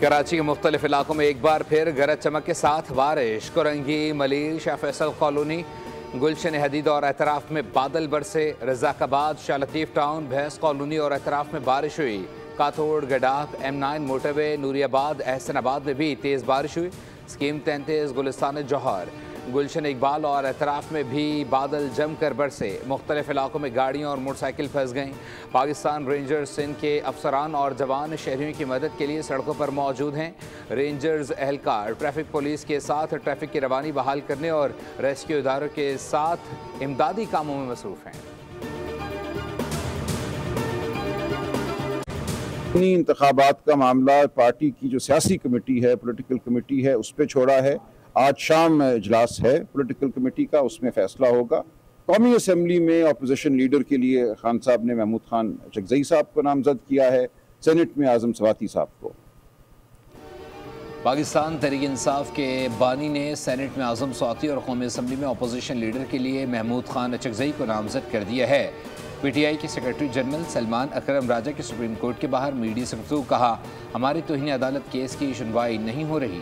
कराची के मुख्तलिफ इलाकों में एक बार फिर गरज चमक के साथ बारिश। कोरंगी, मलिर, शाह फैसल कॉलोनी, गुलशन हदीद और एतराफ़ में बादल बरसे। रज़ाकाबाद, शाह लतीफ़ टाउन, भैंस कॉलोनी और एतराफ़ में बारिश हुई। काथोड़, गडाफ, M9 मोटरवे, नूरियाबाद, एहसनाबाद में भी तेज़ बारिश हुई। स्कीम 33, गुलिस्तान जौहर, गुलशन इकबाल और एतराफ़ में भी बादल जमकर बरसे। मुख्तलिफ इलाकों में गाड़ियाँ और मोटरसाइकिल फंस गईं। पाकिस्तान रेंजर्स सिंध के अफसरान और जवान शहरियों की मदद के लिए सड़कों पर मौजूद हैं। रेंजर्स एहलकार ट्रैफिक पुलिस के साथ ट्रैफिक की रवानी बहाल करने और रेस्क्यू इदारों के साथ इमदादी कामों में मसरूफ़ हैं। इंतखाबात का मामला पार्टी की जो सियासी कमेटी है, पॉलिटिकल कमेटी है, उस पर छोड़ा है। आज शाम इजलास है पॉलिटिकल कमेटी का, उसमें फैसला होगा। कौमी असम्बली में अपोजिशन लीडर के लिए खान साहब ने महमूद खान चकजई साहब को नामजद किया है, सेनेट में आजम सवाती साहब को। पाकिस्तान तहरीक इंसाफ के बानी ने सेनेट में आजम सवाती और कौमी असम्बली में अपोजिशन लीडर के लिए महमूद खान चकजई को नामजद कर दिया है। PTI के सेक्रेटरी जनरल सलमान अकरम राजा के सुप्रीम कोर्ट के बाहर मीडिया से गुफ्तगू कहा, हमारी तौहीन अदालत केस की सुनवाई नहीं हो रही।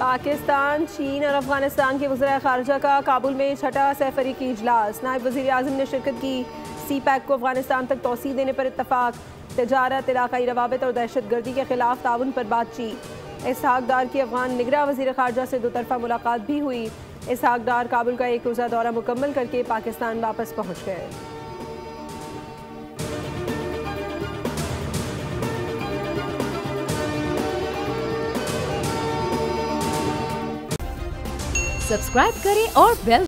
पाकिस्तान, चीन और अफगानिस्तान के वज़ीर ख़ारिजा का काबुल में छठा सैफरीकी इजलास। नायब वज़ीर आज़म ने शिरकत की। CPEC को अफगानिस्तान तक तोसी देने पर इत्तफाक। तजारत, इलाकाई रवाबित और दहशत गर्दी के खिलाफ ताउन पर बातचीत। इसहाक डार की अफगान निगरां वज़ीर ख़ारिजा से दोतरफा मुलाकात भी हुई। इसहाक डार काबुल का एक रोज़ा दौरा मुकम्मल करके पाकिस्तान वापस पहुँच गए। सब्सक्राइब करें और बेल